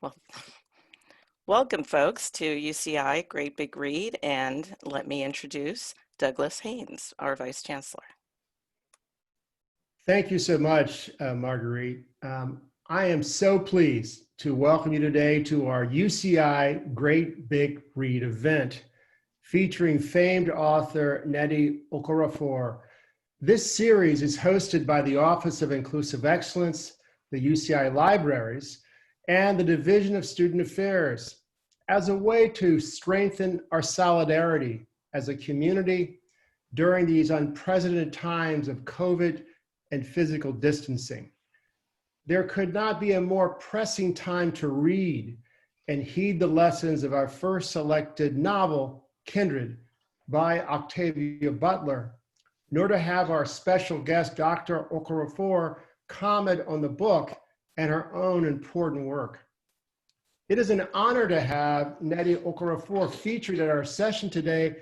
Well, welcome folks to UCI Great Big Read, and let me introduce Douglas Haynes, our Vice Chancellor. Thank you so much, Marguerite. I am so pleased to welcome you today to our UCI Great Big Read event featuring famed author Nnedi Okorafor. This series is hosted by the Office of Inclusive Excellence, the UCI Libraries, and the Division of Student Affairs as a way to strengthen our solidarity as a community during these unprecedented times of COVID and physical distancing. There could not be a more pressing time to read and heed the lessons of our first selected novel, Kindred, by Octavia Butler, nor to have our special guest, Dr. Okorafor, comment on the book and her own important work. It is an honor to have Nnedi Okorafor featured at our session today,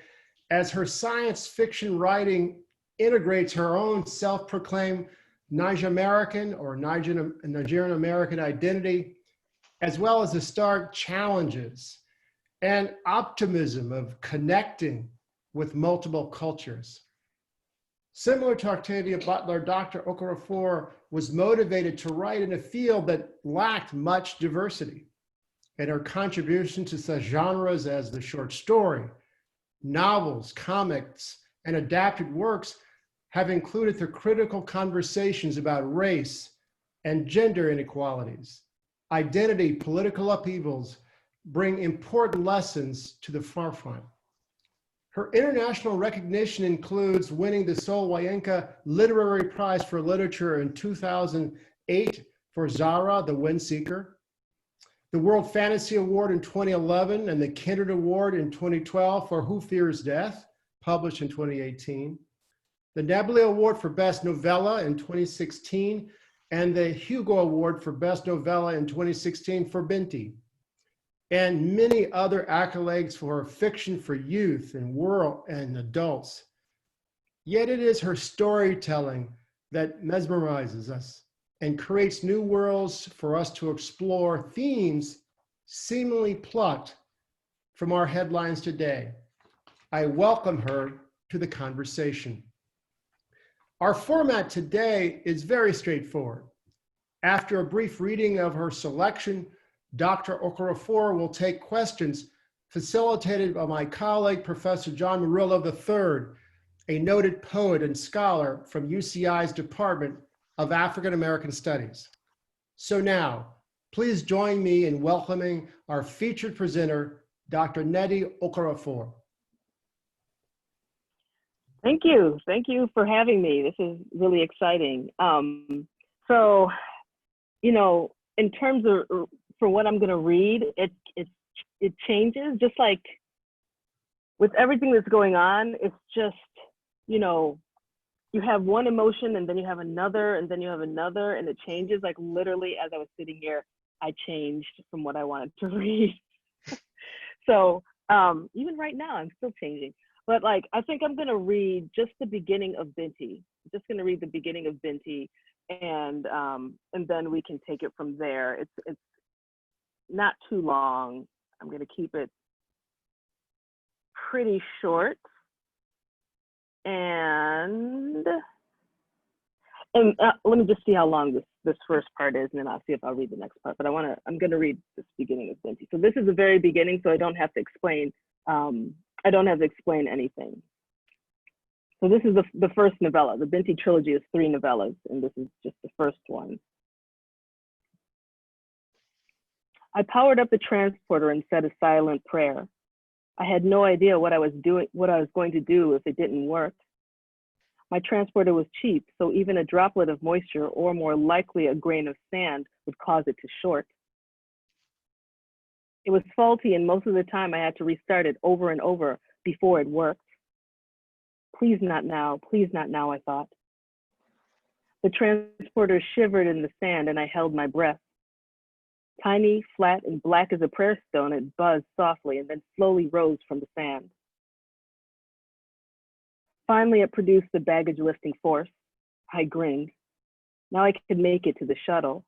as her science fiction writing integrates her own self-proclaimed Nigerian or Nigerian American identity, as well as the stark challenges and optimism of connecting with multiple cultures. Similar to Octavia Butler, Dr. Okorafor was motivated to write in a field that lacked much diversity, and her contribution to such genres as the short story, novels, comics, and adapted works have included the critical conversations about race and gender inequalities, identity, political upheavals, bring important lessons to the forefront. Her international recognition includes winning the Sol Wayenka Literary Prize for Literature in 2008 for Zara, the Windseeker, the World Fantasy Award in 2011, and the Kindred Award in 2012 for Who Fears Death, published in 2018, the Nebula Award for Best Novella in 2016, and the Hugo Award for Best Novella in 2016 for Binti, and many other accolades for her fiction for youth and world and adults. Yet it is her storytelling that mesmerizes us and creates new worlds for us to explore themes seemingly plucked from our headlines today. I welcome her to the conversation. Our format today is very straightforward. After a brief reading of her selection, Dr. Okorafor will take questions facilitated by my colleague, Professor John Murillo III, a noted poet and scholar from UCI's Department of African American Studies. So now, please join me in welcoming our featured presenter, Dr. Nnedi Okorafor. Thank you. Thank you for having me. This is really exciting. So, you know, in terms of for what I'm going to read, it changes. Just like with everything that's going on, it's just, you know, you have one emotion and then you have another and then you have another, and it changes. Like literally, as I was sitting here, I changed from what I wanted to read. So even right now, I'm still changing. But like, I think I'm gonna read just the beginning of Binti. I'm just gonna read the beginning of Binti, and then we can take it from there. It's not too long. I'm gonna keep it pretty short, and let me just see how long this first part is, and then I'll see if I'll read the next part. But I'm gonna read this beginning of Binti. So this is the very beginning, so I don't have to explain. I don't have to explain anything. So this is the first novella. The Binti trilogy is 3 novellas, and this is just the first one. I powered up the transporter and said a silent prayer. I had no idea what I was going to do if it didn't work. My transporter was cheap, so even a droplet of moisture, or more likely a grain of sand, would cause it to short. It was faulty, and most of the time I had to restart it over and over before it worked. Please not now, I thought. The transporter shivered in the sand, and I held my breath. Tiny, flat, and black as a prayer stone, it buzzed softly and then slowly rose from the sand. Finally, it produced the baggage lifting force. I grinned. Now I could make it to the shuttle.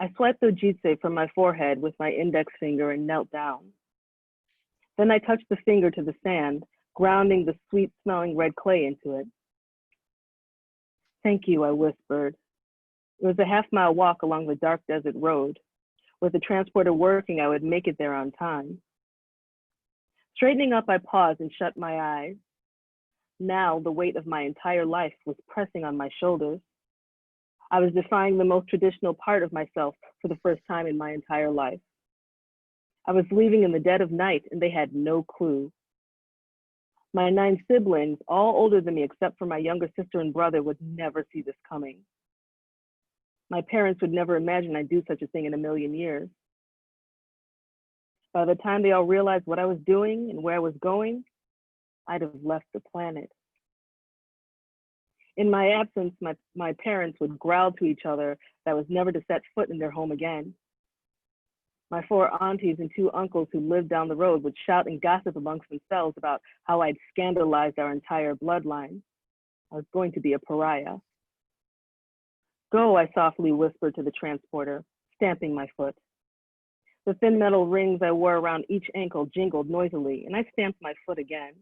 I swiped the jitse from my forehead with my index finger and knelt down. Then I touched the finger to the sand, grounding the sweet-smelling red clay into it. Thank you, I whispered. It was a half-mile walk along the dark desert road. With the transporter working, I would make it there on time. Straightening up, I paused and shut my eyes. Now the weight of my entire life was pressing on my shoulders. I was defying the most traditional part of myself for the first time in my entire life. I was leaving in the dead of night, and they had no clue. My 9 siblings, all older than me except for my younger sister and brother, would never see this coming. My parents would never imagine I'd do such a thing in a million years. By the time they all realized what I was doing and where I was going, I'd have left the planet. In my absence, my parents would growl to each other that I was never to set foot in their home again. My 4 aunties and 2 uncles who lived down the road would shout and gossip amongst themselves about how I'd scandalized our entire bloodline. I was going to be a pariah. Go, I softly whispered to the transporter, stamping my foot. The thin metal rings I wore around each ankle jingled noisily, and I stamped my foot again.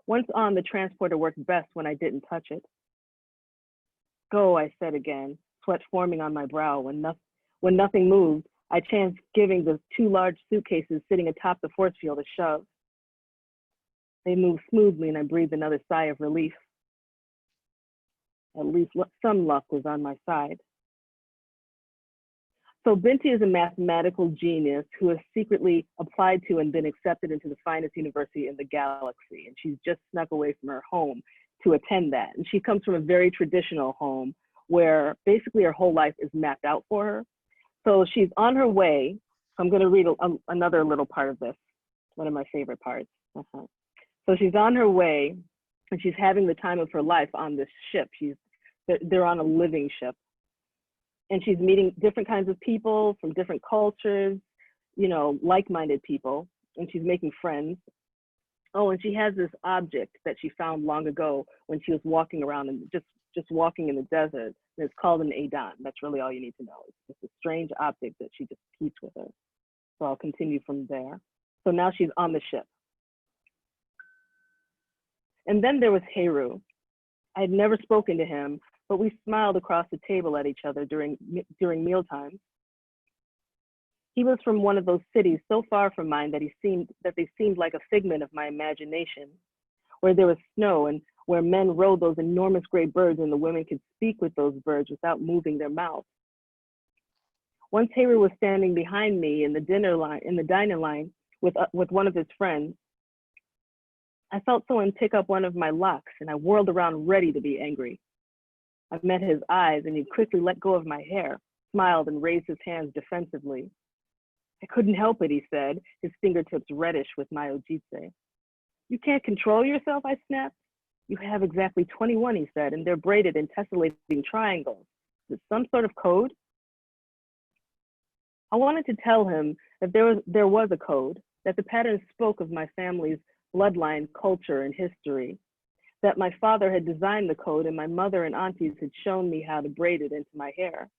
Once on, the transporter worked best when I didn't touch it. Go, I said again, sweat forming on my brow. When nothing moved, I chanced giving the 2 large suitcases sitting atop the force field a shove. They moved smoothly, and I breathed another sigh of relief. At least some luck was on my side. So Binti is a mathematical genius who has secretly applied to and been accepted into the finest university in the galaxy. And she's just snuck away from her home to attend that. And she comes from a very traditional home where basically her whole life is mapped out for her. So she's on her way. I'm going to read another little part of this, one of my favorite parts. So she's on her way, and she's having the time of her life on this ship. They're on a living ship, and she's meeting different kinds of people from different cultures, you know, like-minded people, and she's making friends. Oh, and she has this object that she found long ago when she was walking around and just walking in the desert. And it's called an Adon. That's really all you need to know. It's just a strange object that she just keeps with her. So I'll continue from there. So now she's on the ship. And then there was Heru. I had never spoken to him, but we smiled across the table at each other during mealtimes. He was from one of those cities so far from mine that they seemed like a figment of my imagination, where there was snow and where men rode those enormous gray birds and the women could speak with those birds without moving their mouths. Once Heru was standing behind me in the dining line with one of his friends. I felt someone pick up one of my locks and I whirled around ready to be angry. I met his eyes and he quickly let go of my hair, smiled and raised his hands defensively. I couldn't help it, he said, his fingertips reddish with my ojitse. You can't control yourself, I snapped. You have exactly 21, he said, and they're braided in tessellating triangles. Is it some sort of code? I wanted to tell him that there was a code, that the pattern spoke of my family's bloodline, culture, and history, that my father had designed the code and my mother and aunties had shown me how to braid it into my hair.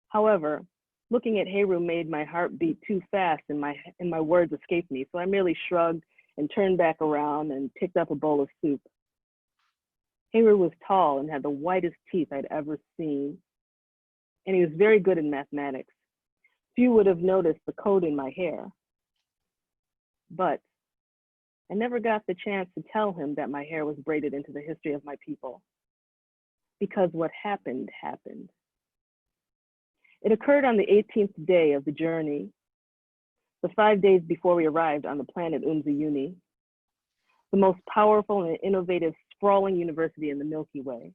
However, looking at Heru made my heart beat too fast and my words escaped me, so I merely shrugged and turned back around and picked up a bowl of soup. Heru was tall and had the whitest teeth I'd ever seen, and he was very good in mathematics. Few would have noticed the code in my hair, but I never got the chance to tell him that my hair was braided into the history of my people, because what happened, happened. It occurred on the 18th day of the journey, the 5 days before we arrived on the planet Unzayuni, the most powerful and innovative sprawling university in the Milky Way.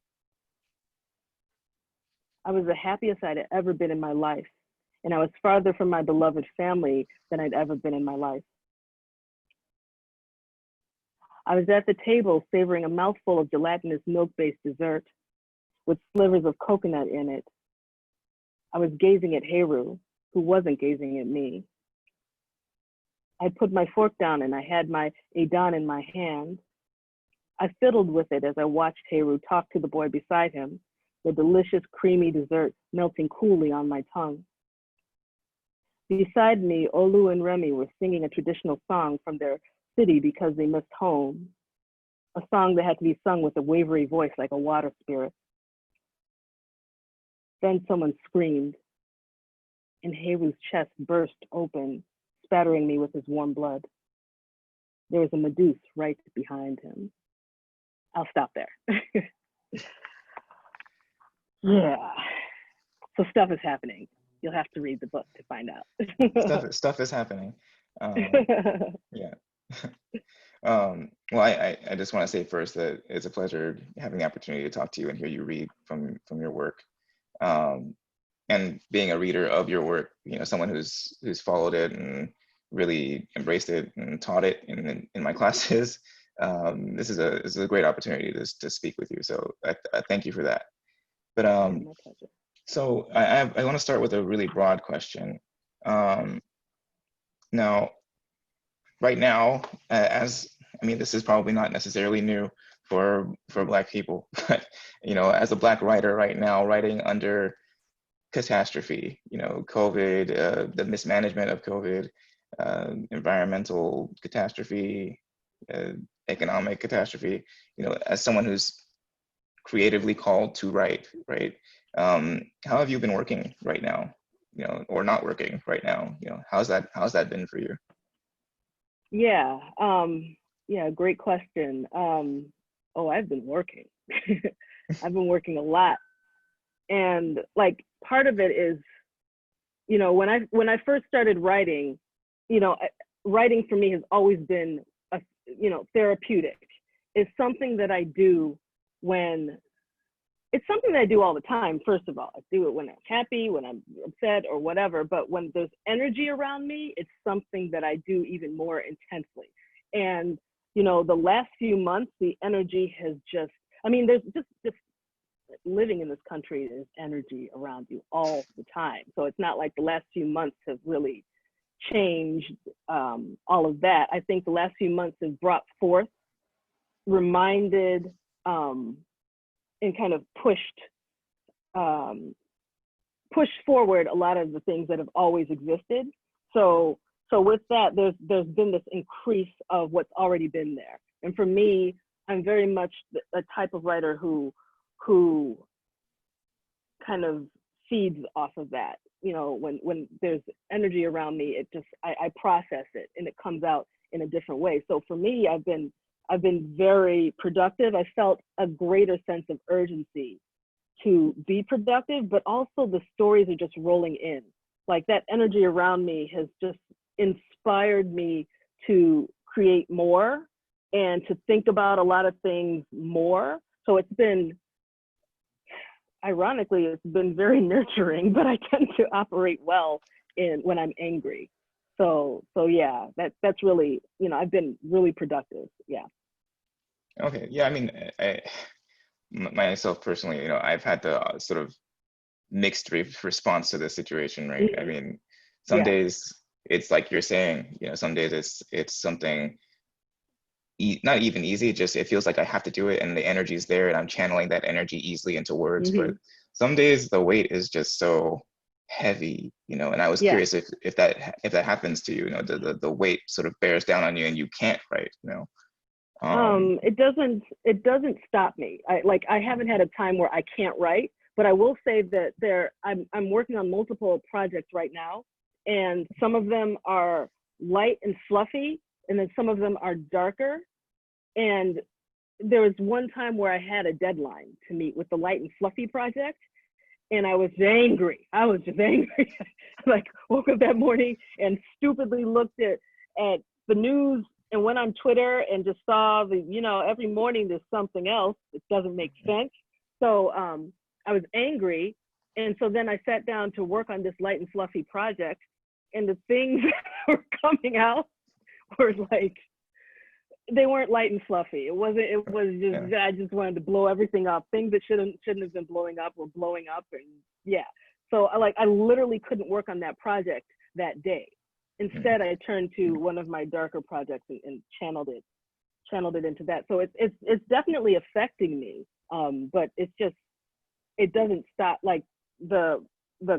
I was the happiest I'd ever been in my life, and I was farther from my beloved family than I'd ever been in my life. I was at the table savoring a mouthful of gelatinous milk-based dessert with slivers of coconut in it. I was gazing at Heru, who wasn't gazing at me. I put my fork down and I had my Adon in my hand. I fiddled with it as I watched Heru talk to the boy beside him, the delicious creamy dessert melting coolly on my tongue. Beside me, Olu and Remy were singing a traditional song from their city because they missed home, a song that had to be sung with a wavery voice like a water spirit. Then someone screamed, and Heru's chest burst open, spattering me with his warm blood. There was a Medusa right behind him. I'll stop there. Yeah. So stuff is happening. You'll have to read the book to find out. Stuff is happening. Yeah. Well, I just want to say first that it's a pleasure having the opportunity to talk to you and hear you read from your work. And being a reader of your work, you know, someone who's followed it and really embraced it and taught it in my classes. This is a great opportunity to speak with you. So I thank you for that. But My pleasure. so I want to start with a really broad question. Now, right now, this is probably not necessarily new for Black people, but you know, as a Black writer right now, writing under catastrophe, you know, COVID, the mismanagement of COVID, environmental catastrophe, economic catastrophe, you know, as someone who's creatively called to write, right? How have you been working right now, you know, or not working right now? You know, how's that been for you? Yeah, great question. I've been working. I've been working a lot. And like part of it is, you know, when I first started writing, you know, writing for me has always been therapeutic. It's something that I do when it's something that I do all the time. First of all, I do it when I'm happy, when I'm upset, or whatever. But when there's energy around me, it's something that I do even more intensely. And you know, the last few months, the energy has just, I mean, there's just living in this country, there's energy around you all the time. So it's not like the last few months have really changed all of that. I think the last few months have brought forth, reminded, and kind of pushed forward a lot of the things that have always existed. So with that, there's been this increase of what's already been there. And for me, I'm very much a type of writer who kind of feeds off of that. You know, when there's energy around me, it just, I process it and it comes out in a different way. So for me, I've been very productive. I felt a greater sense of urgency to be productive, but also the stories are just rolling in. Like that energy around me has just inspired me to create more and to think about a lot of things more. So it's been, ironically, it's been very nurturing, but I tend to operate well when I'm angry. So yeah, that's really, you know, I've been really productive. Yeah. Okay. Yeah. I mean, myself personally, you know, I've had the sort of mixed response to this situation, right? I Mhm. mean, some Yeah. days it's like you're saying, you know, some days it's something not even easy, just it feels like I have to do it and the energy is there and I'm channeling that energy easily into words. But Hmm. some days the weight is just so heavy, you know, and I was Yeah. curious if that happens to you, you know, the weight sort of bears down on you and you can't write, you know. It doesn't stop me. I haven't had a time where I can't write, but I will say that I'm working on multiple projects right now, and some of them are light and fluffy, and then some of them are darker. And there was one time where I had a deadline to meet with the light and fluffy project, and I was angry. I was just angry. Like woke up that morning and stupidly looked at the news and went on Twitter and just saw you know, every morning there's something else. It doesn't make sense. So I was angry. And so then I sat down to work on this light and fluffy project, and the things that were coming out were like, they weren't light and fluffy. It was Yeah. just, I just wanted to blow everything up. Things that shouldn't have been blowing up were blowing up. And yeah. So I literally couldn't work on that project that day. Mhm. Instead, I turned to one of my darker projects and channeled it into that. So it's definitely affecting me. But it's just, it doesn't stop. Like the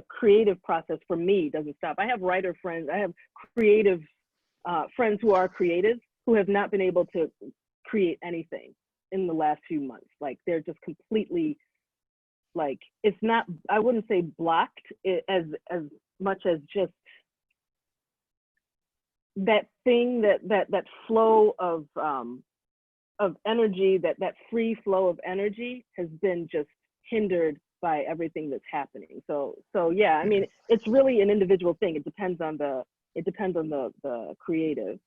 creative process for me doesn't stop. I have writer friends. I have creative friends who are creatives who have not been able to create anything in the last few months. Like they're just completely, like, it's not, I wouldn't say blocked as much as just that thing, that flow of energy, that free flow of energy has been just hindered by everything that's happening. So yeah, I mean, it's really an individual thing. It depends on the creative.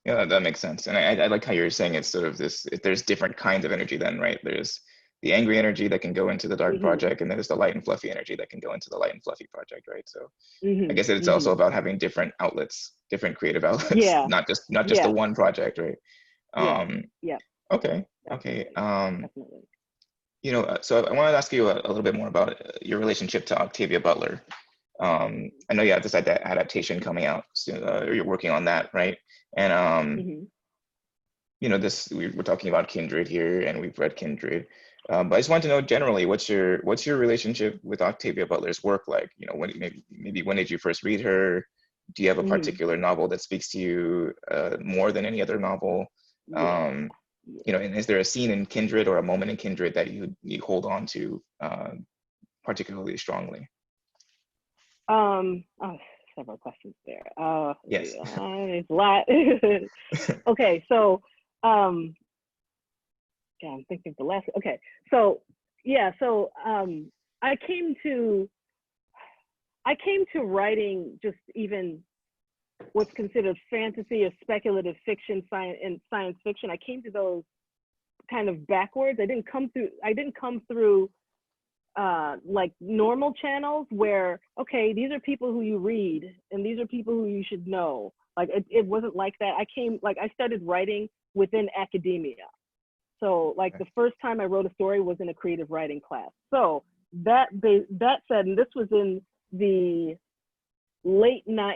Yeah, that makes sense. And I like how you're saying it's sort of this, there's different kinds of energy then, right? There's the angry energy that can go into the dark Hmm. project, and then there's the light and fluffy energy that can go into the light and fluffy project, right? So I Hmm. guess it's also Hmm. about having different outlets, different creative outlets, Yeah. not just the Yeah. one project, right? Yeah. Um, Yeah. okay, okay. Definitely. Definitely. You know, so I wanted to ask you a little bit more about your relationship to Octavia Butler. I know you have this adaptation coming out soon, or you're working on that, right? And Hmm. you know, this we're talking about Kindred here, and we've read Kindred. But I just want to know generally, what's your relationship with Octavia Butler's work like? You know, when maybe when did you first read her? Do you have a Hmm. particular novel that speaks to you more than any other novel? Yeah. Um, you know, Yeah. and is there a scene in Kindred or a moment in Kindred that you hold on to particularly strongly? Oh, several questions there. Yes. There's a lot. Okay, so um, yeah, I'm thinking of the last. Okay, so yeah, so I came to writing just even what's considered fantasy or speculative fiction, science fiction. I came to those kind of backwards. I didn't come through like normal channels where, okay, these are people who you read and these are people who you should know. Like it wasn't like that. I started writing within academia. So like the first time I wrote a story was in a creative writing class. So that said, and this was in the late not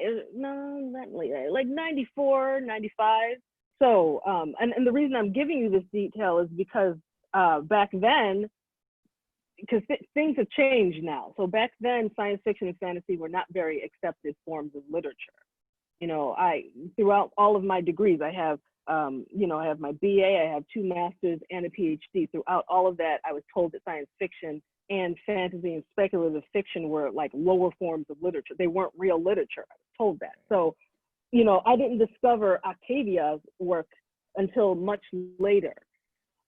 late, like 94, 95. So and the reason I'm giving you this detail is because back then, because things have changed now. So back then, science fiction and fantasy were not very accepted forms of literature. You know, throughout all of my degrees, I have, you know, I have my BA, I have 2 masters and a PhD. Throughout all of that, I was told that science fiction and fantasy and speculative fiction were like lower forms of literature. They weren't real literature. I was told that. So, you know, I didn't discover Octavia's work until much later.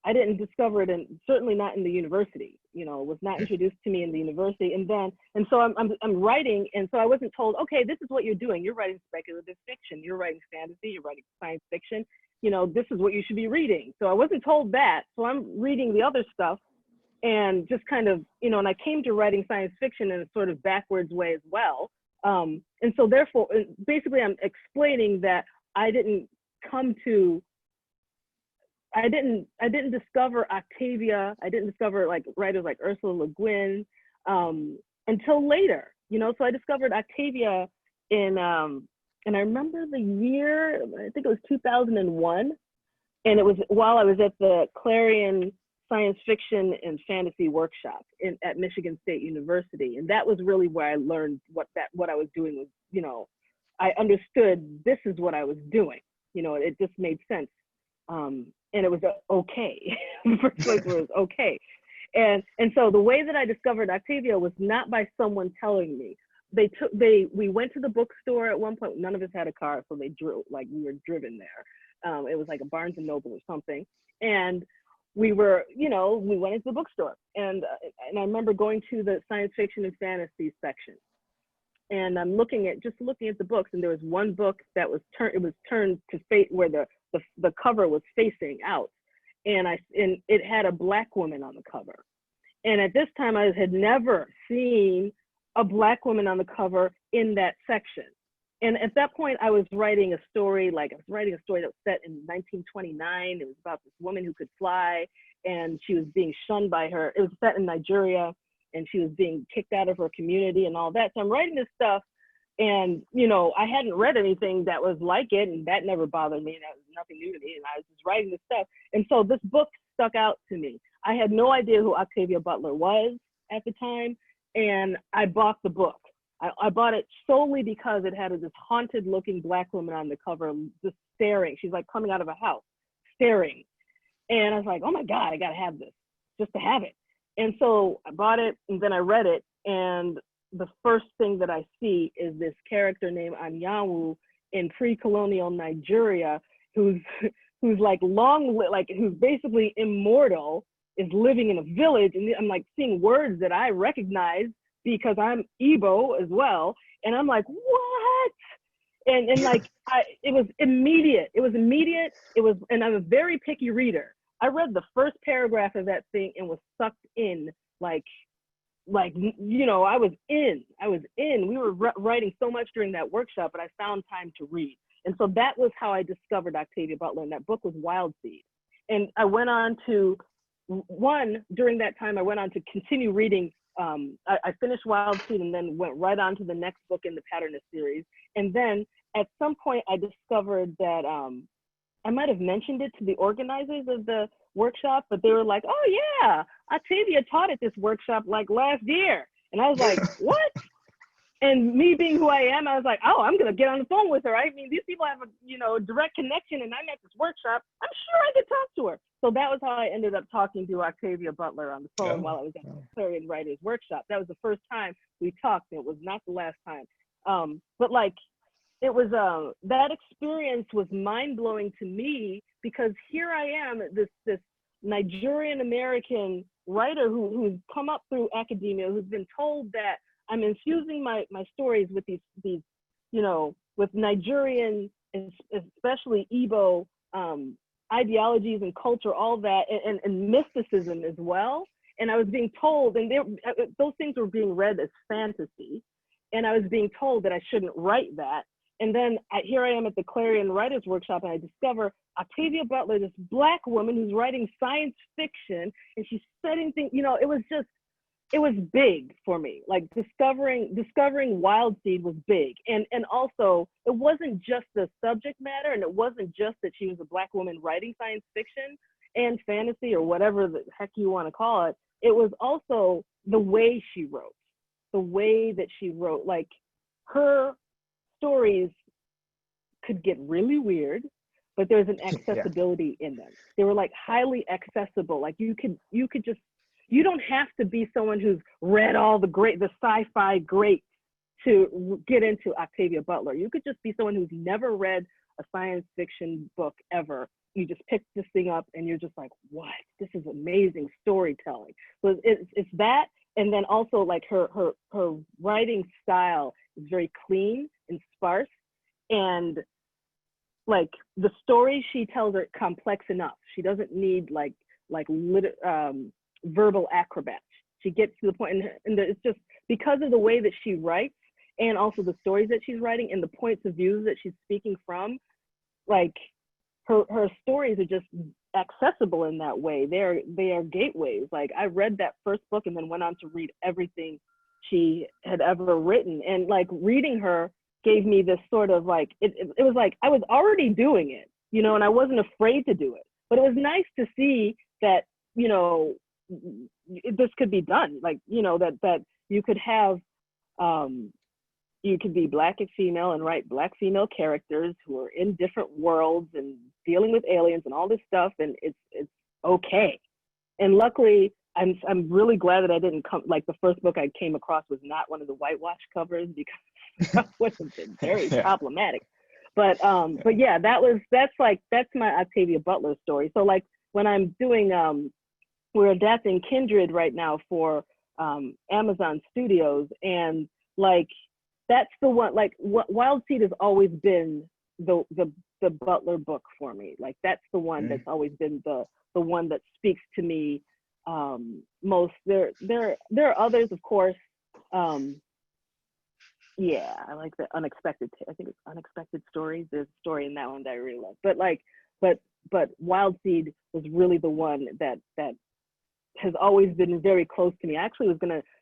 I didn't discover it, and certainly not in the university. You know, it was not introduced to me in the university. And so I'm writing, and so I wasn't told, okay, this is what you're doing. You're writing speculative fiction. You're writing fantasy. You're writing science fiction. You know, this is what you should be reading. So I wasn't told that. So I'm reading the other stuff, and just kind of, you know, and I came to writing science fiction in a sort of backwards way as well. And so therefore, basically, I'm explaining that I didn't discover Octavia. I didn't discover like writers like Ursula Le Guin until later, you know. So I discovered Octavia in, and I remember the year, I think it was 2001. And it was while I was at the Clarion Science Fiction and Fantasy Workshop at Michigan State University. And that was really where I learned what I was doing was, you know, I understood this is what I was doing. You know, it just made sense. And it was okay. The first place was okay. And so the way that I discovered Octavia was not by someone telling me. We went to the bookstore at one point. None of us had a car, so we were driven there. It was like a Barnes and Noble or something. And we went into the bookstore. And I remember going to the science fiction and fantasy section. And I'm looking at the books, and there was one book that was turned to face where the cover was facing out, and it had a Black woman on the cover. And at this time, I had never seen a Black woman on the cover in that section. And at that point, I was writing a story that was set in 1929. It was about this woman who could fly, and she was being shunned by her. It was set in Nigeria, and she was being kicked out of her community and all that. So I'm writing this stuff, and, you know, I hadn't read anything that was like it, and that never bothered me, and that was nothing new to me, and I was just writing this stuff. And so this book stuck out to me. I had no idea who Octavia Butler was at the time, and I bought the book. I bought it solely because it had this haunted looking Black woman on the cover, just staring. She's like coming out of a house, staring. And I was like, oh my God, I gotta have this, just to have it. And so I bought it, and then I read it, and the first thing that I see is this character named Anyanwu in pre-colonial Nigeria, who's like who's basically immortal, is living in a village, and I'm like seeing words that I recognize because I'm Igbo as well, and I'm like, what? And like it was immediate. And I'm a very picky reader. I read the first paragraph of that thing and was sucked in, like, you know, I was in. We were writing so much during that workshop, but I found time to read. And so that was how I discovered Octavia Butler, and that book was Wild Seed. And I went on to, during that time, I went on to continue reading. I finished Wild Seed and then went right on to the next book in the Patternist series. And then at some point I discovered that I might have mentioned it to the organizers of the workshop, but they were like, oh yeah, Octavia taught at this workshop like last year. And I was like, what? And me being who I am, I was like, oh, I'm gonna get on the phone with her. I mean, these people have a direct connection, and I'm at this workshop. I'm sure I could talk to her. So that was how I ended up talking to Octavia Butler on the phone while I was at the Clarion Writers Workshop. That was the first time we talked. It was not the last time. But like, it was that experience was mind blowing to me, because here I am, this Nigerian American writer who's come up through academia, who's been told that I'm infusing my stories with these with Nigerian, especially Igbo ideologies and culture, all that, and mysticism as well. And I was being told, and those things were being read as fantasy, and I was being told that I shouldn't write that. And then here I am at the Clarion Writers Workshop, and I discover Octavia Butler, this Black woman who's writing science fiction, and she's setting things, you know, it was big for me. Like discovering Wild Seed was big. And also, it wasn't just the subject matter, and it wasn't just that she was a Black woman writing science fiction and fantasy or whatever the heck you want to call it. It was also the way she wrote, like her stories could get really weird, but there's an accessibility in them. They were like highly accessible. Like you don't have to be someone who's read all the sci-fi greats to get into Octavia Butler. You could just be someone who's never read a science fiction book ever. You just pick this thing up and you're just like, what? This is amazing storytelling. So it's that, and then also like her writing style is very clean and sparse, and like the stories she tells are complex enough. She doesn't need verbal acrobats. She gets to the point, and it's just because of the way that she writes, and also the stories that she's writing and the points of views that she's speaking from, like her stories are just accessible in that way. They are gateways. Like I read that first book and then went on to read everything she had ever written, and like reading her gave me this sort of like it was like I was already doing it, you know, and I wasn't afraid to do it. But it was nice to see that, you know, this could be done, like, you know, that you could have you could be Black and female and write Black female characters who are in different worlds and dealing with aliens and all this stuff, and it's okay. And luckily I'm really glad that I didn't come, like the first book I came across was not one of the whitewash covers, because that would have been very problematic. But yeah, that's my Octavia Butler story. So like when I'm doing we're adapting Kindred right now for Amazon Studios, and like that's the one, like Wild Seed has always been the Butler book for me. Like that's the one that's always been the one that speaks to me most. There are others, of course. Yeah, I like the Unexpected. I think it's Unexpected Stories. There's a story in that one that I really love. But Wild Seed was really the one that has always been very close to me. I actually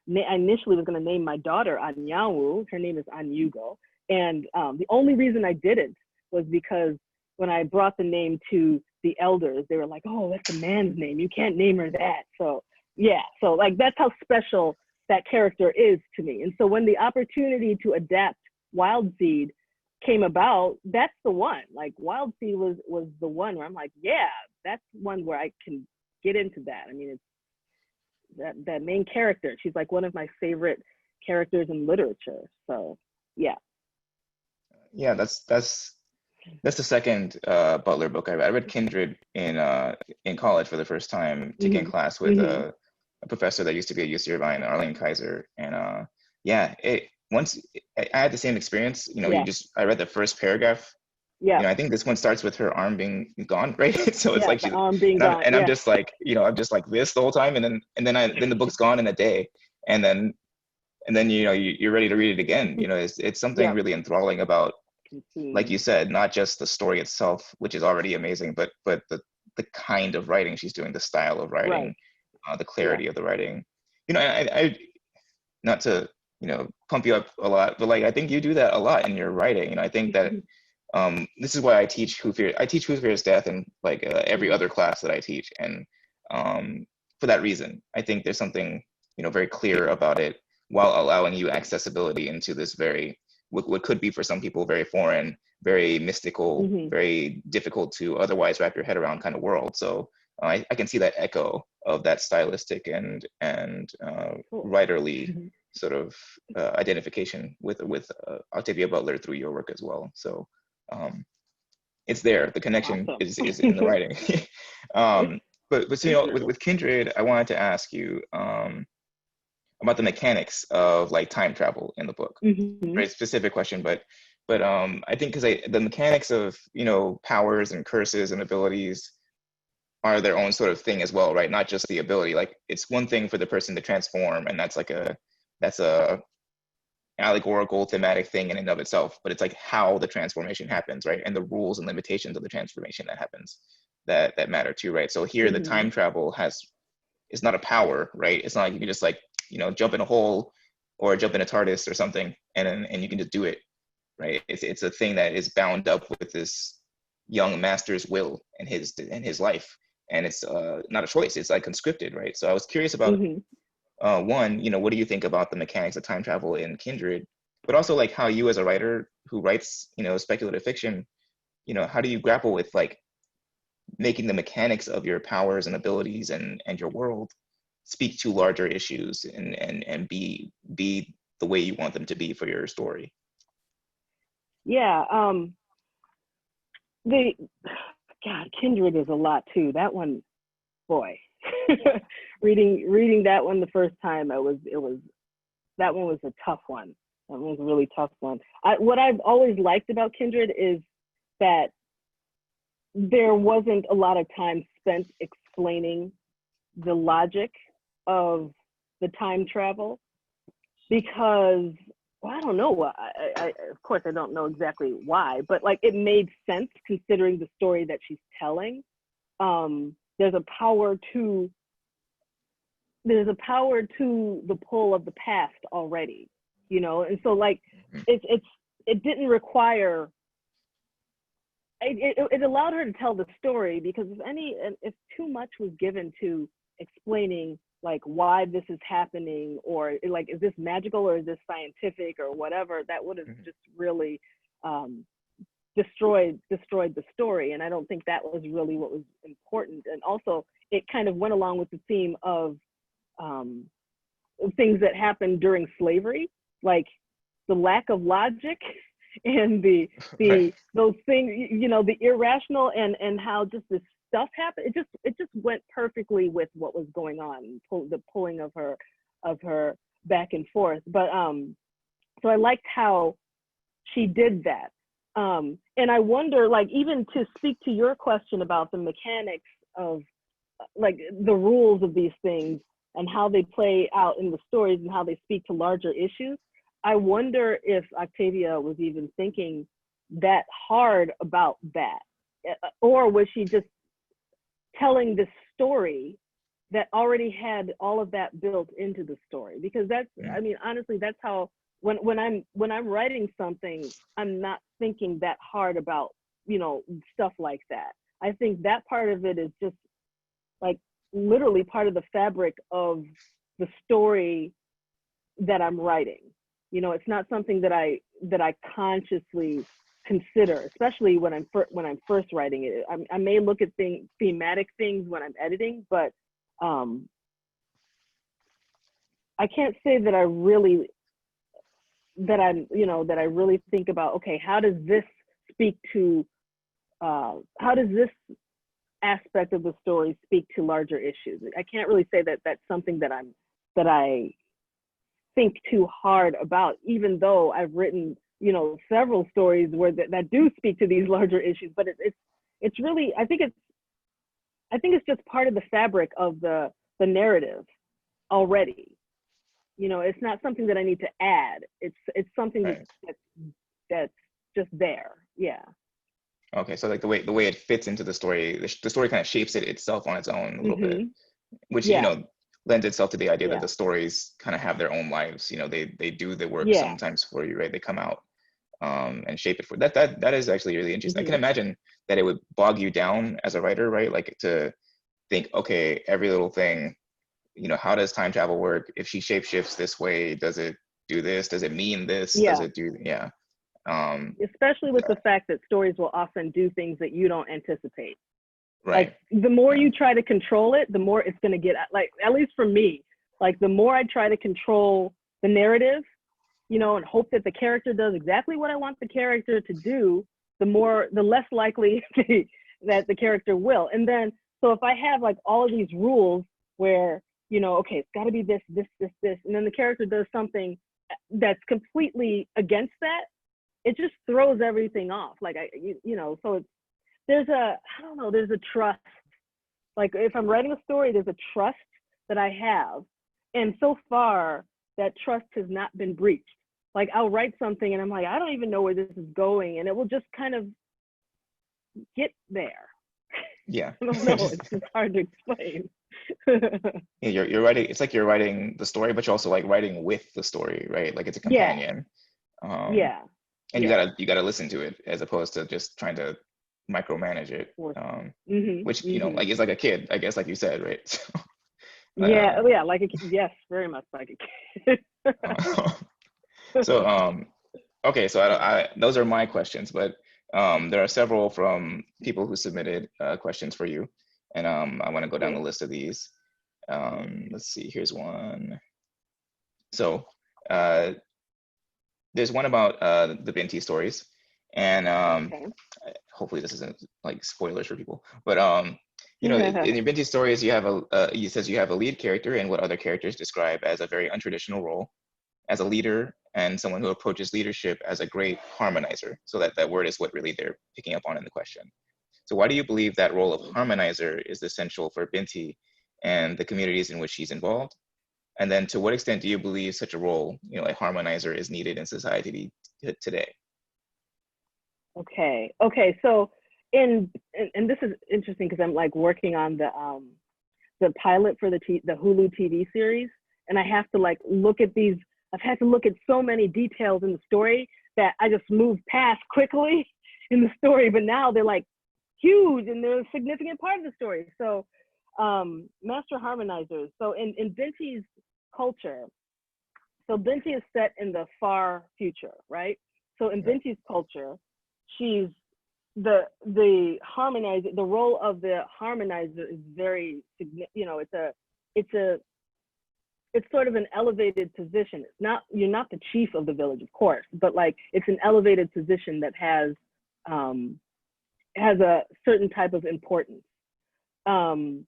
initially was gonna name my daughter Anyanwu. Her name is Anyugo, and the only reason I didn't was because when I brought the name to the elders, they were like, "Oh, that's a man's name. You can't name her that." So yeah, so like that's how special that character is to me. And so when the opportunity to adapt Wild Seed came about, that's the one. Like Wild Seed was the one where I'm like, yeah, that's one where I can get into that. I mean, it's that main character. She's like one of my favorite characters in literature. So yeah. Yeah, that's the second Butler book I read. I read Kindred in college for the first time, taking a class with a professor that used to be at UC Irvine, Arlene Kaiser, and yeah, I had the same experience. You know, I read the first paragraph. Yeah. You know, I think this one starts with her arm being gone, right? So it's like the arm being gone. I'm just like, you know, I'm just like this the whole time, and then the book's gone in a day, and then you know you're ready to read it again. You know, it's something really enthralling about, like you said, not just the story itself, which is already amazing, but the kind of writing she's doing, the style of writing, the clarity of the writing. You know, I not to, you know, pump you up a lot, but like I think you do that a lot in your writing. You know, I think that this is why I teach Who Fears Death in like every other class that I teach, and for that reason, I think there's something, you know, very clear about it, while allowing you accessibility into this very what could be for some people very foreign, very mystical, very difficult to otherwise wrap your head around kind of world. So I can see that echo of that stylistic and writerly sort of identification with Octavia Butler through your work as well. So it's there. The connection is in the writing. But so, you know, with Kindred, I wanted to ask you about the mechanics of like time travel in the book. Very specific question, but I think because the mechanics of, you know, powers and curses and abilities are their own sort of thing as well, right? Not just the ability. Like it's one thing for the person to transform, and that's a allegorical thematic thing in and of itself, but it's like how the transformation happens, right? And the rules and limitations of the transformation that happens that matter too, right? So here the Mm-hmm. time travel is not a power, right? It's not like you can just like, jump in a hole or jump in a TARDIS or something and you can just do it, right? It's a thing that is bound up with this young master's will and his life. And it's not a choice, it's like conscripted, right? So I was curious about Mm-hmm. one, what do you think about the mechanics of time travel in Kindred, but also like how you as a writer who writes, speculative fiction, how do you grapple with like making the mechanics of your powers and abilities and your world speak to larger issues and be the way you want them to be for your story? Yeah. The God, Kindred is a lot too. That one, boy. reading that one the first time, that one was a tough one. That one was a really tough one. What I've always liked about Kindred is that there wasn't a lot of time spent explaining the logic of the time travel, because, well, I don't know. Of course, I don't know exactly why, but like it made sense considering the story that she's telling. There's a power to the pull of the past already, and so like it didn't require. It allowed her to tell the story, because if too much was given to explaining like why this is happening, or like is this magical or is this scientific or whatever, that would have just really destroyed the story. And I don't think that was really what was important. And also it kind of went along with the theme of things that happened during slavery, like the lack of logic and Right. those things, the irrational, and how just this stuff happened. It just went perfectly with what was going on, the pulling of her back and forth. But so I liked how she did that. And I wonder, like, even to speak to your question about the mechanics of like the rules of these things and how they play out in the stories and how they speak to larger issues, I wonder if Octavia was even thinking that hard about that, or was she just telling this story that already had all of that built into the story? Because that's, I mean, honestly, that's how when I'm writing something, I'm not thinking that hard about stuff like that. I think that part of it is just like literally part of the fabric of the story that I'm writing. It's not something that I consciously consider, especially when I'm first writing it. I may look at thematic things when I'm editing, but I can't say that I really think about, okay, how does this speak to how does this aspect of the story speak to larger issues? I can't really say that that's something that I think too hard about, even though I've written several stories where that do speak to these larger issues. But it's really, I think it's just part of the fabric of the narrative already. It's not something that I need to add. It's something Right. that's just there. Yeah. Okay, so like the way it fits into the story, the story kind of shapes it itself on its own a little bit, which Yeah. lends itself to the idea that Yeah. the stories kind of have their own lives. They do the work Yeah. sometimes for you, right? They come out and shape it for that is actually really interesting. I can imagine that it would bog you down as a writer, right? Like to think, okay, every little thing, how does time travel work? If she shapeshifts this way, does it do this? Does it mean this? Does Yeah. it do, yeah. Um, Especially with the fact that stories will often do things that you don't anticipate. right. Like the more Yeah. you try to control it, the more it's going to get, like, at least for me, like the more I try to control the narrative, and hope that the character does exactly what I want the character to do, the less likely that the character will. And then, so if I have like all of these rules where, okay, it's got to be this, and then the character does something that's completely against that, it just throws everything off. Like so there's a trust Like if I'm writing a story, there's a trust that I have. And so far, that trust has not been breached. Like I'll write something and I'm like, I don't even know where this is going. And it will just kind of get there. Yeah. I don't know. It's just hard to explain. Yeah, you're writing, it's like you're writing the story, but you're also like writing with the story, right? Like it's a Yeah. companion. Um, Yeah. and Yeah. you gotta listen to it as opposed to just trying to micromanage it. Which, you know, like it's like a kid, I guess, like you said, right? Yeah. um, Yeah. Like yes, very much like a kid. so okay, so those are my questions, but there are several from people who submitted questions for you, and I want to go down the Okay. list of these. Let's see, here's one. So uh, there's one about the Binti stories, and Okay. hopefully this isn't like spoilers for people, but you know, in your Binti stories, you have you says you have a lead character and what other characters describe as a very untraditional role as a leader and someone who approaches leadership as a great harmonizer. So that word is what really they're picking up on in the question. So why do you believe that role of harmonizer is essential for Binti and the communities in which she's involved? And then to what extent do you believe such a role, you know, a harmonizer is needed in society today? Okay. Okay. So and this is interesting because I'm like working on the pilot for the Hulu TV series, and I have to like look at these. I've had to look at so many details in the story that I just moved past quickly in the story, but now they're like huge and they're a significant part of the story. So master harmonizers. So in Binti's culture, so Binti is set in the far future, right? So in Right. Binti's culture, she's the harmonizer. The role of the harmonizer is very, you know, it's sort of an elevated position. It's not, you're not the chief of the village, of course, but like it's an elevated position that has a certain type of importance. And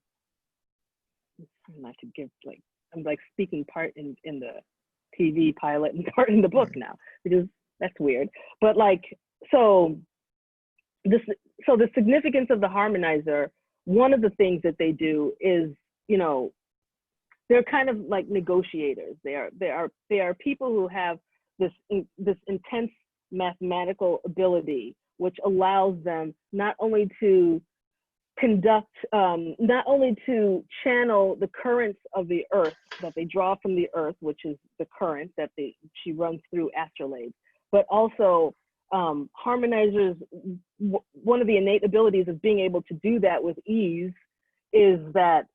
I could give like, I'm like speaking part in the TV pilot and part in the book now, because that's weird. But like, so this, so the significance of the harmonizer, one of the things that they do is, you know, they're kind of like negotiators. They are people who have this intense mathematical ability, which allows them not only to conduct, not only to channel the currents of the earth that they draw from the earth, which is the current that she runs through astrolabes, but also harmonizers. One of the innate abilities of being able to do that with ease is that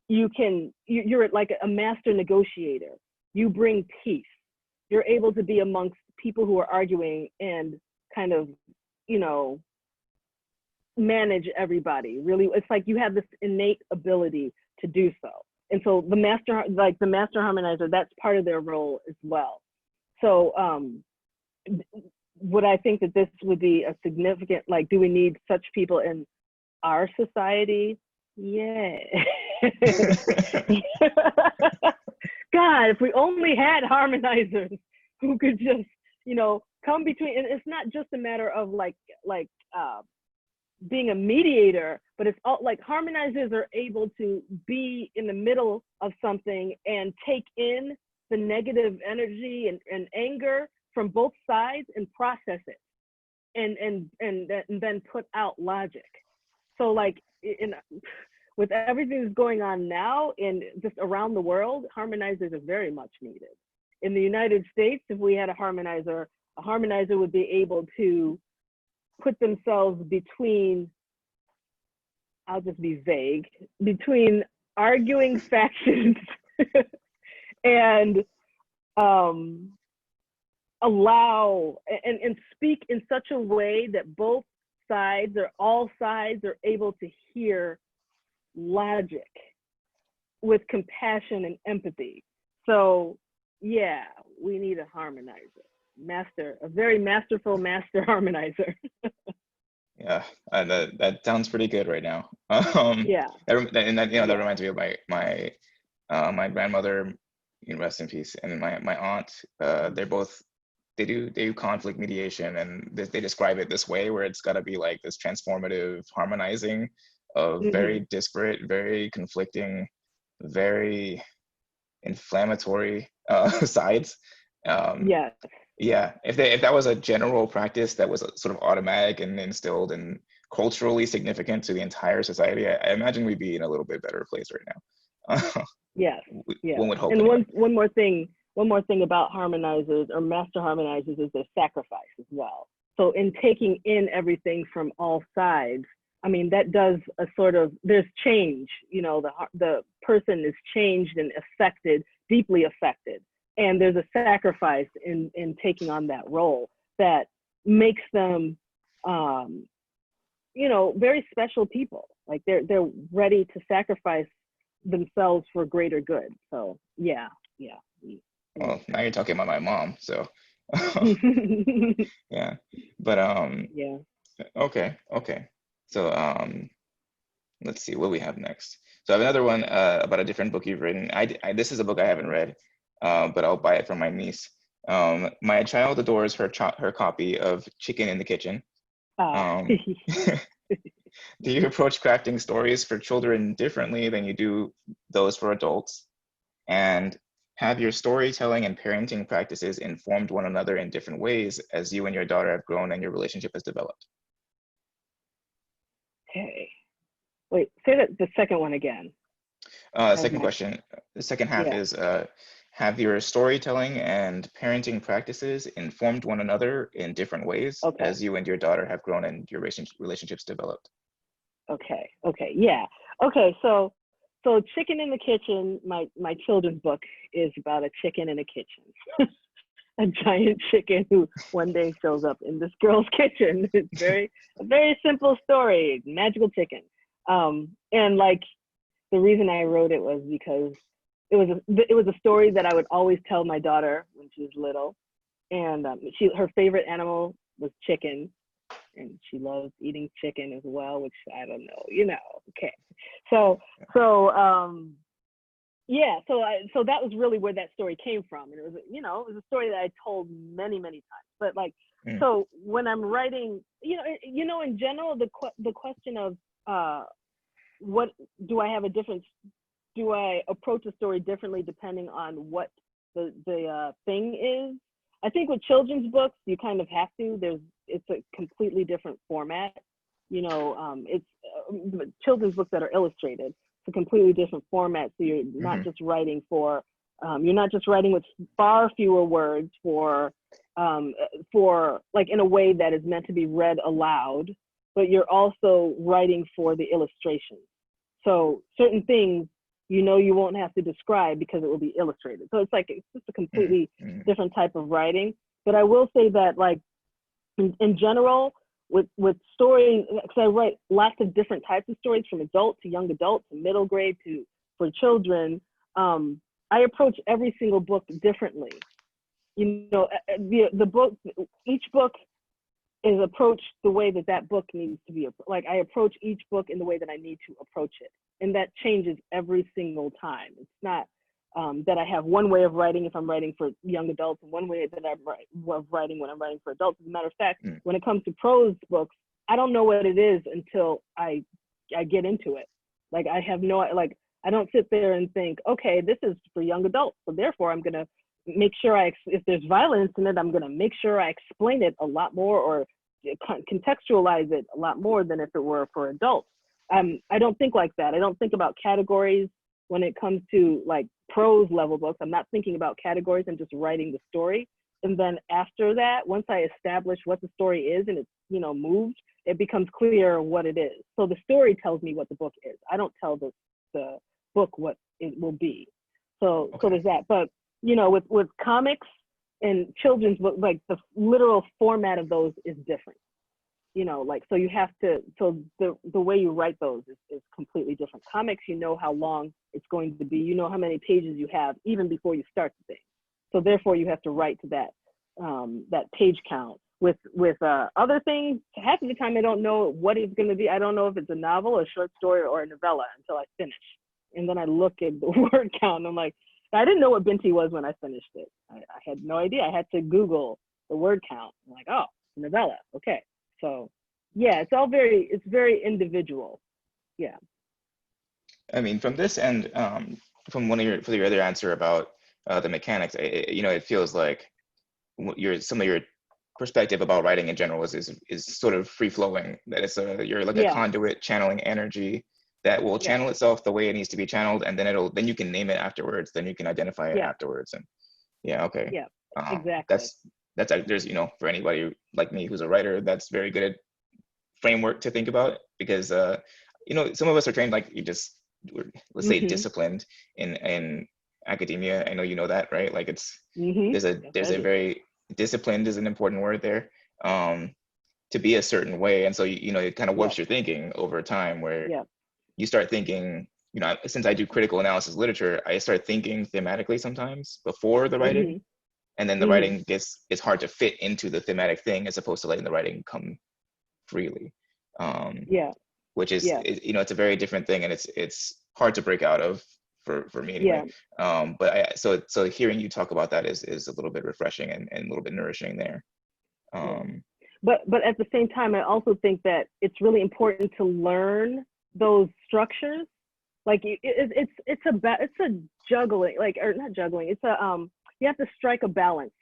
you're like a master negotiator. You bring peace. You're able to be amongst people who are arguing and kind of, you know, manage everybody. Really, it's like you have this innate ability to do so. And so the master harmonizer, that's part of their role as well. So would I think that this would be a significant, like, do we need such people in our society? Yeah. God, if we only had harmonizers who could just, you know, come between, and it's not just a matter of being a mediator, but it's all like harmonizers are able to be in the middle of something and take in the negative energy and anger from both sides and process it and then put out logic. So like with everything that's going on now and just around the world, harmonizers are very much needed. In the United States, if we had a harmonizer would be able to put themselves between, I'll just be vague, between arguing factions and allow and speak in such a way that both sides or all sides are able to hear logic with compassion and empathy. So yeah, we need a harmonizer, a very masterful master harmonizer. Yeah, that sounds pretty good right now. Yeah. And that, you know, that Yeah. reminds me of my grandmother, rest in peace, and my aunt. They do conflict mediation, and they describe it this way, where it's got to be like this transformative harmonizing of Hmm. very disparate, very conflicting, very inflammatory sides. Um, Yes. yeah, if that was a general practice that was sort of automatic and instilled and culturally significant to the entire society, I imagine we'd be in a little bit better place right now. Yes. One Yes. would hope And anyway. one more thing about harmonizers or master harmonizers is their sacrifice as well. So in taking in everything from all sides, I mean, that does a sort of, there's change, you know, the person is changed and affected, deeply affected. And there's a sacrifice in taking on that role that makes them, um, you know, very special people. Like they're ready to sacrifice themselves for greater good. So yeah, yeah. Well, now you're talking about my mom, so yeah. But Yeah. okay, okay. So let's see what we have next. So I have another one about a different book you've written. This is a book I haven't read, but I'll buy it from my niece. My child adores her copy of Chicken in the Kitchen. Ah. Um, do you approach crafting stories for children differently than you do those for adults? And have your storytelling and parenting practices informed one another in different ways as you and your daughter have grown and your relationship has developed? Okay. Wait, say that the second one again. As Second my question, the second half Yeah. is, have your storytelling and parenting practices informed one another in different ways Okay. as you and your daughter have grown and your relationships developed? Okay. Okay. Yeah. Okay. So Chicken in the Kitchen, my children's book is about a chicken in a kitchen. A giant chicken who one day shows up in this girl's kitchen. It's a very simple story, magical chicken. And like the reason I wrote it was because it was a story that I would always tell my daughter when she was little, and her favorite animal was chicken, and she loves eating chicken as well, which I don't know, you know. Okay, so so yeah, so that was really where that story came from, and it was, you know, it was a story that I told many times. But like, Mm, so when I'm writing, you know, in general, the question of what do I have a different, do I approach a story differently depending on what the thing is? I think with children's books, you kind of have to. It's a completely different format. You know, it's children's books that are illustrated. It's a completely different format. So you're not mhm, just writing you're not just writing with far fewer words for like in a way that is meant to be read aloud, but you're also writing for the illustration. So certain things, you know, you won't have to describe because it will be illustrated. So it's just a mm, completely mm, different type of writing. But I will say that like in general, with stories, because I write lots of different types of stories from adult to young adult to middle grade to for children, I approach every single book differently. You know, the book, each book is approached the way that that book needs to be. Like I approach each book in the way that I need to approach it, and that changes every single time. It's not that I have one way of writing if I'm writing for young adults and one way that I'm writing when I'm writing for adults. As a matter of fact, mm, when it comes to prose books, I don't know what it is until I get into it. Like I have no, like I don't sit there and think, okay, this is for young adults, so therefore I'm gonna make sure if there's violence in it, I'm gonna make sure I explain it a lot more or contextualize it a lot more than if it were for adults. I don't think like that. I don't think about categories when it comes to like prose level books. I'm not thinking about categories. I'm just writing the story. And then after that, once I establish what the story is and it's, you know, moved, it becomes clear what it is. So the story tells me what the book is. I don't tell the book what it will be. So okay. there's that. But you know, with comics and children's book, like the literal format of those is different. You know, like so you have to, so the way you write those is completely different. Comics, you know how long it's going to be, you know how many pages you have even before you start the thing. So therefore you have to write to that page count. With other things, half of the time I don't know what it's going to be. I don't know if it's a novel, a short story, or a novella until I finish. And then I look at the word count and I'm like, I didn't know what Binti was when I finished it. I had no idea. I had to Google the word count. I'm like, oh, novella. Okay. So yeah, it's very individual. Yeah. I mean, from this end, from for your other answer about the mechanics, you know, it feels like some of your perspective about writing in general is sort of free flowing. That it's you're like a Yeah. conduit channeling energy that will Yeah. channel itself the way it needs to be channeled, and then you can name it afterwards. Then you can identify it Yeah. afterwards. And yeah, okay, Yeah. um, Exactly. that's there's, you know, for anybody like me who's a writer, that's very good at framework to think about, because you know, some of us are trained, like you just let's say Mhm. disciplined in academia. I know you know that, right? Like it's Mhm. Yes, there's I a do. very disciplined is an important word there, um, to be a certain way, and so you know, it kind of Yeah. warps your thinking over time, where Yeah. you start thinking, you know, since I do critical analysis literature, I start thinking thematically sometimes before the writing, Mhm. and then the Mhm. writing it's hard to fit into the thematic thing as opposed to letting the writing come freely, um, Yeah. which is, Yeah. you know, it's a very different thing, and it's hard to break out of for me anyway. Yeah. But so hearing you talk about that is a little bit refreshing and a little bit nourishing there. Yeah. Um, But at the same time, I also think that it's really important to learn those structures. Like it's a juggling, like, or not juggling. It's a you have to strike a balance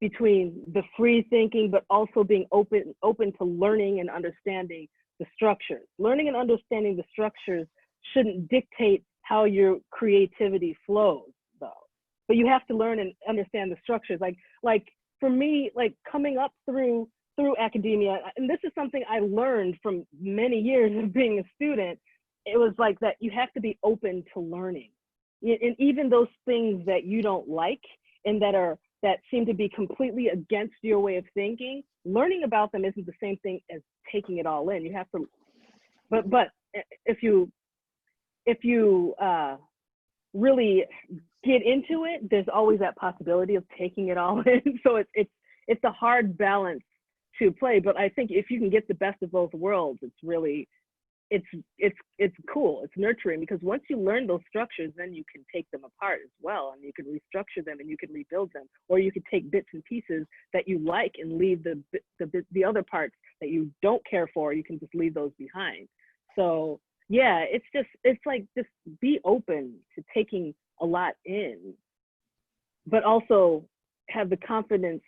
between the free thinking, but also being open to learning and understanding the structures. Learning and understanding the structures shouldn't dictate how your creativity flows, though. But you have to learn and understand the structures. Like for me, like coming up through academia, and this is something I learned from many years of being a student. It was like that you have to be open to learning, and even those things that you don't like and that seem to be completely against your way of thinking, learning about them isn't the same thing as taking it all in. You have to, but if you really get into it, there's always that possibility of taking it all in. So it's a hard balance to play. But I think if you can get the best of both worlds, it's really it's it's cool. It's nurturing, because once you learn those structures, then you can take them apart as well, and you can restructure them, and you can rebuild them, or you can take bits and pieces that you like and leave the other parts that you don't care for. You can just leave those behind. So yeah, it's like just be open to taking a lot in, but also have the confidence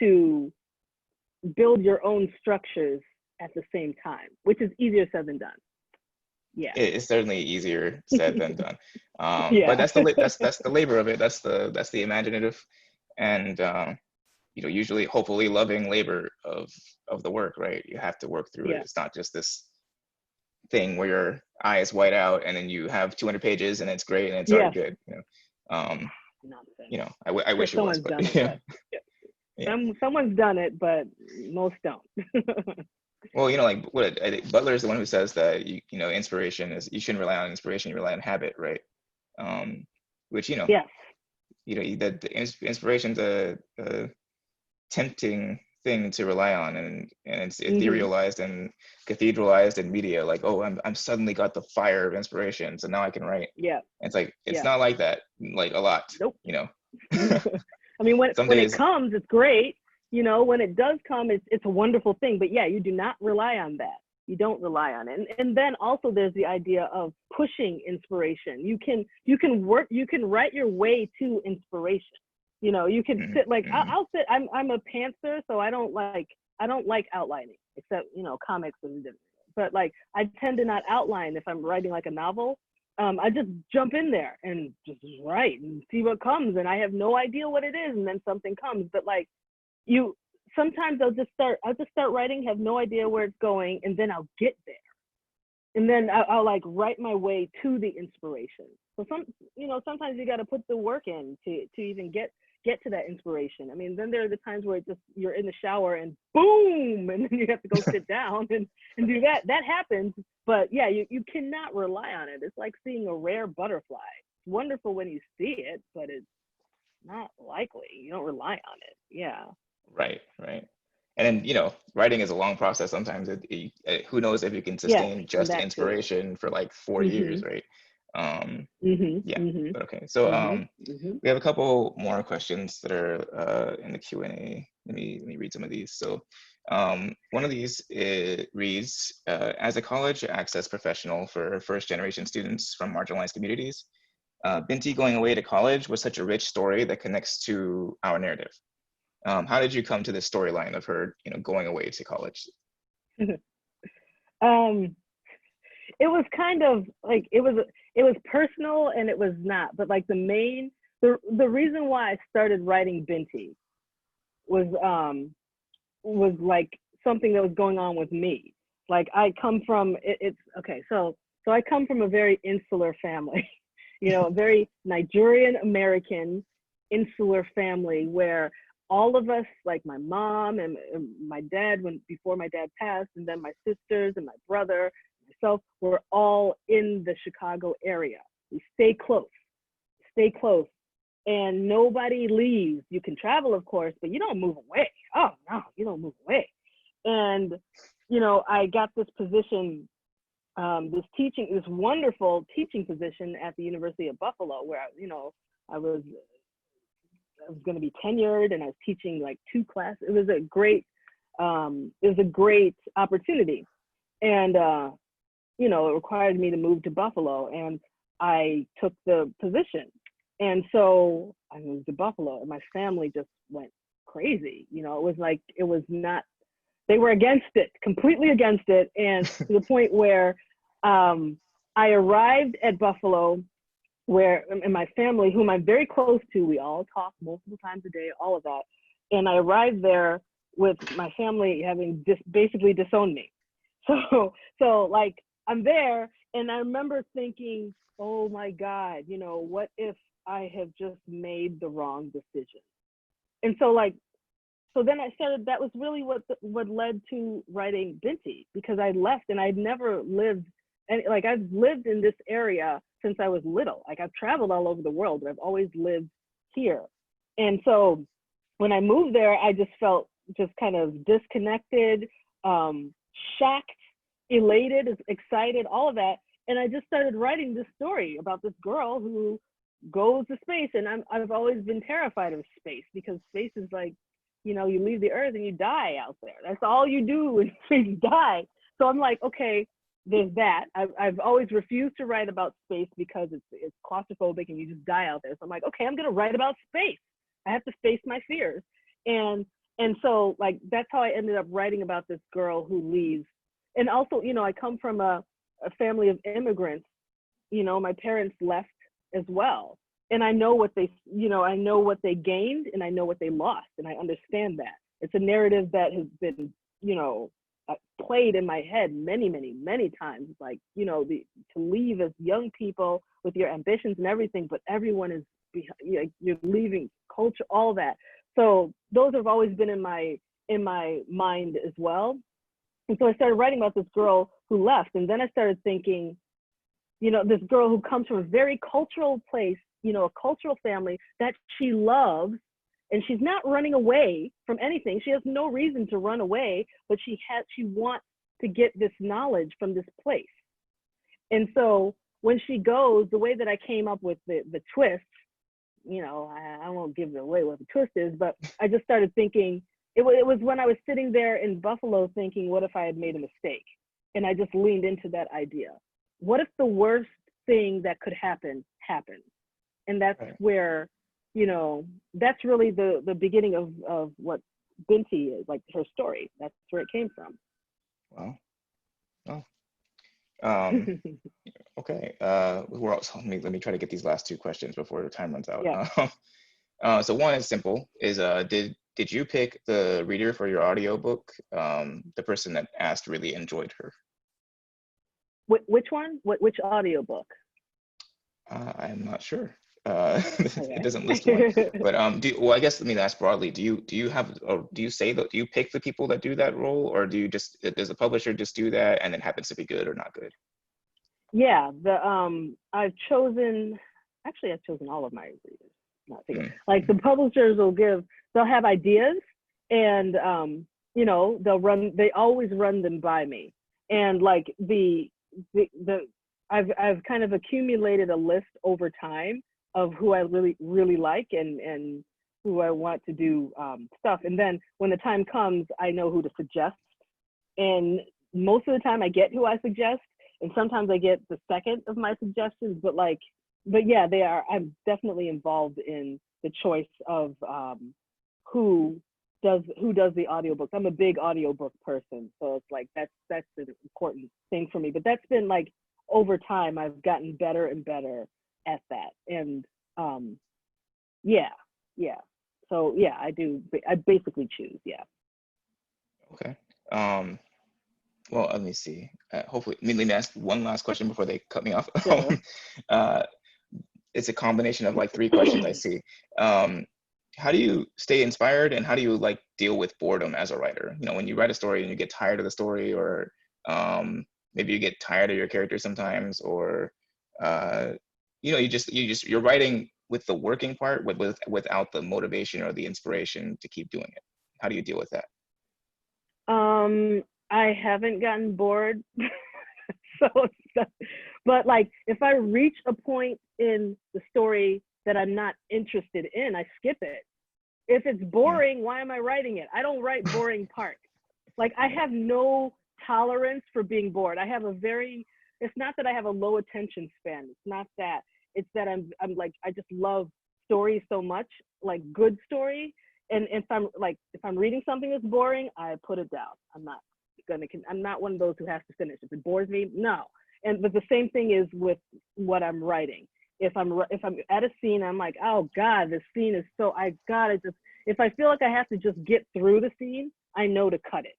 to build your own structures at the same time, which is easier said than done. Yeah. it's certainly easier said than done, but Yeah. that's the labor of it. That's the imaginative and you know, usually hopefully loving labor of the work, right? You have to work through it. Yeah. It's not just this thing where your eyes white out and then you have 200 pages and it's great and it's already Yes. good, um, Nonsense. you know, I Sure, wish it was, someone's but done it, yeah, but yeah. someone's done it, but most don't. Well, you know, like what I think Butler is the one who says that you know, inspiration is, you shouldn't rely on inspiration, you rely on habit, right? um which, Yes. you know, inspiration's a tempting thing to rely on, and it's Mhm. etherealized and cathedralized in media, like, oh, I'm suddenly got the fire of inspiration, so now I can write. Yeah. And it's like, it's Yeah. not like that, like a lot, Nope. you know. I mean, Some when it days, comes, it's great. You know, when it does come, it's a wonderful thing. But yeah, you do not rely on that. You don't rely on it. And then also there's the idea of pushing inspiration. You can write your way to inspiration. You know, you can mm, sit like mm, I'll sit. I'm a pantser, so I don't like outlining, except comics and different. But like I tend to not outline if I'm writing like a novel. I just jump in there and just write and see what comes. And I have no idea what it is, and then something comes. But like you, sometimes I'll just start writing, have no idea where it's going, and then I'll get there, and then I'll like write my way to the inspiration. So sometimes you got to put the work in to even get to that inspiration. I mean, then there are the times where you're in the shower and boom, and then you have to go sit down and do that. That happens, but yeah, you cannot rely on it. It's like seeing a rare butterfly. It's wonderful when you see it, but it's not likely. You don't rely on it. Yeah. right, right. And then, you know, writing is a long process. Sometimes who knows if you can Yes, sustain and just that too. inspiration for like 4 years, Mhm. right? um Mhm. yeah, Mhm. but okay, so Mhm. Mhm. we have a couple more questions that are in the Q&A. Let me read some of these. So One of these reads, as a college access professional for first-generation students from marginalized communities, Binti going away to college was such a rich story that connects to our narrative. How did you come to this storyline of her, going away to college? um, it was kind of like it was personal and it was not, but like the reason why I started writing Binti was like something that was going on with me. Like I come from it's okay, so I come from a very insular family, a very Nigerian American insular family where all of us, like my mom and my dad, before my dad passed, and then my sisters and my brother, myself, were all in the Chicago area. We stay close, and nobody leaves. You can travel, of course, but you don't move away. Oh no, you don't move away. And I got this position, this wonderful teaching position at the University of Buffalo, where I was going to be tenured, and I was teaching like 2 classes. It was a great opportunity, and it required me to move to Buffalo, and I took the position. And so I moved to Buffalo, and my family just went crazy. It was not, they were against it, completely against it. And to the point where I arrived at Buffalo, and my family, whom I'm very close to, we all talk multiple times a day, all of that. And I arrived there with my family having basically disowned me. So like I'm there, and I remember thinking, oh my God, what if I have just made the wrong decision? And so then I started, that was really what led to writing Binti, because I left and I'd never lived, and like I've lived in this area since I was little. Like I've traveled all over the world, but I've always lived here. And so when I moved there, I just felt just kind of disconnected, shocked, elated, excited, all of that. And I just started writing this story about this girl who goes to space. And I've always been terrified of space, because space is like, you leave the earth and you die out there. That's all you do in space, you die. So I'm like, okay, there's that. I've always refused to write about space because it's claustrophobic and you just die out there. So I'm like, okay, I'm gonna write about space. I have to face my fears. And so like that's how I ended up writing about this girl who leaves. And also, I come from a family of immigrants. My parents left as well. And I know what they gained, and I know what they lost, and I understand that. It's a narrative that has been, played in my head many, many, many times. Like, to leave as young people with your ambitions and everything, but everyone is, you're leaving culture, all that. So those have always been in my mind as well. And so I started writing about this girl who left, and then I started thinking, this girl who comes from a very cultural place, a cultural family that she loves, and she's not running away from anything. She has no reason to run away, but she wants to get this knowledge from this place. And so when she goes, the way that I came up with the twist, I won't give away what the twist is, but I just started thinking, it was when I was sitting there in Buffalo thinking, what if I had made a mistake? And I just leaned into that idea. What if the worst thing that could happen happened? And that's Right. where, that's really the beginning of what Binti is, like her story. That's where it came from. Wow. Oh. Um, okay. Let me try to get these last 2 questions before the time runs out. Yeah. So one is simple: did you pick the reader for your audiobook? The person that asked really enjoyed her. Which one? Which audiobook? I'm not sure. Okay. It doesn't list one, but I guess let me ask broadly. Do you have, or do you pick the people that do that role, or does the publisher just do that and it happens to be good or not good? Yeah, I've chosen all of my readers. Not thinking. Like the publishers they'll have ideas, and they always run them by me. And like I've kind of accumulated a list over time of who I really, really like, and who I want to do stuff. And then when the time comes, I know who to suggest. And most of the time I get who I suggest, and sometimes I get the second of my suggestions, but yeah, I'm definitely involved in the choice of who does the audiobooks. I'm a big audiobook person, so it's like that's an important thing for me. But that's been like over time, I've gotten better and better at that. And yeah. So yeah, I basically choose, yeah. Okay. Well, let me see. Hopefully, let me ask one last question before they cut me off. Sure. uh, it's a combination of like 3 questions I see. How do you stay inspired, and how do you like deal with boredom as a writer? You know, when you write a story and you get tired of the story, or maybe you get tired of your character sometimes, or you know, you're writing with the working part without the motivation or the inspiration to keep doing it. How do you deal with that? I haven't gotten bored. But like if I reach a point in the story that I'm not interested in, I skip it. If it's boring, why am I writing it? I don't write boring parts. Like I have no tolerance for being bored. It's not that I have a low attention span. It's not that. It's that I'm like, I just love stories so much, like good story. And if I'm reading something that's boring, I put it down. I'm not one of those who has to finish. If it bores me, no. But the same thing is with what I'm writing. If I'm at a scene, I'm like, oh God, this scene is so, if I feel like I have to just get through the scene, I know to cut it.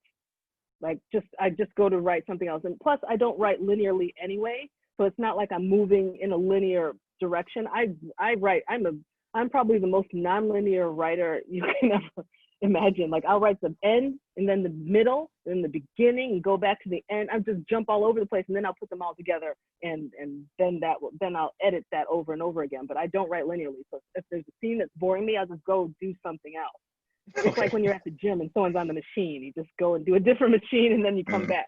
I just go to write something else. And plus I don't write linearly anyway. So it's not like I'm moving in a linear direction. I'm probably the most nonlinear writer you can ever imagine. Like I'll write the end and then the middle and the beginning and go back to the end. I just jump all over the place, and then I'll put them all together, and then I'll edit that over and over again. But I don't write linearly. So if there's a scene that's boring me, I'll just go do something else. It's like when you're at the gym and someone's on the machine, you just go and do a different machine and then you come back.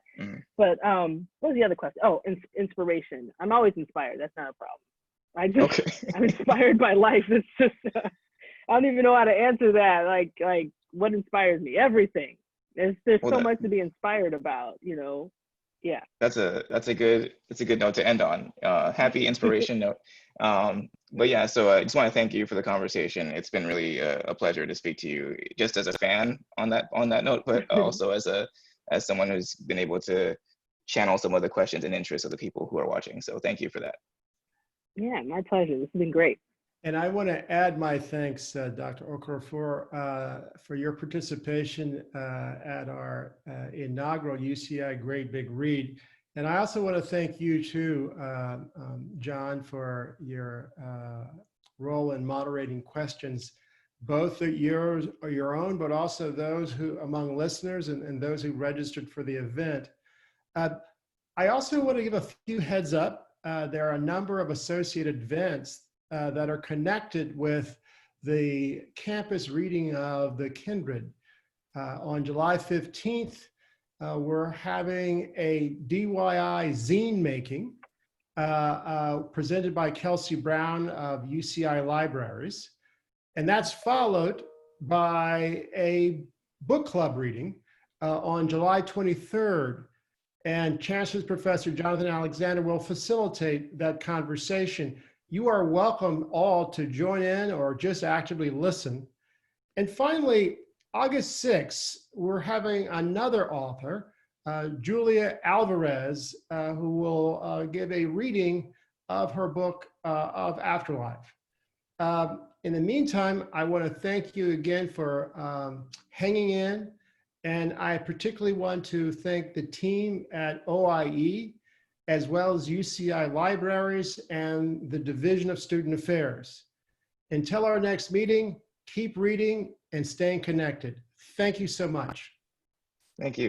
But what was the other question? Oh, inspiration. I'm always inspired. That's not a problem. I'm inspired by life. It's just I don't even know how to answer that. Like what inspires me? Everything. There's so much to be inspired about, you know. Yeah. That's a good note to end on. Happy inspiration note. But yeah, so I just want to thank you for the conversation. It's been really a pleasure to speak to you, just as a fan on that note, but also as someone who's been able to channel some of the questions and interests of the people who are watching. So thank you for that. Yeah, my pleasure. This has been great. And I want to add my thanks, Dr. Okorafor, for your participation at our inaugural UCI Great Big Read. And I also want to thank you too, John, for your role in moderating questions, both yours or your own, but also those who among listeners and those who registered for the event. I also want to give a few heads up. There are a number of associated events that are connected with the campus reading of The Kindred. On July 15th, we're having a DIY zine making presented by Kelsey Brown of UCI Libraries. And that's followed by a book club reading on July 23rd. And Chancellor's Professor Jonathan Alexander will facilitate that conversation. You are welcome all to join in or just actively listen. And finally, August 6th, we're having another author, Julia Alvarez, who will give a reading of her book, Of Afterlife. In the meantime, I want to thank you again for hanging in. And I particularly want to thank the team at OIE, as well as UCI Libraries and the Division of Student Affairs. Until our next meeting, keep reading and staying connected. Thank you so much. Thank you.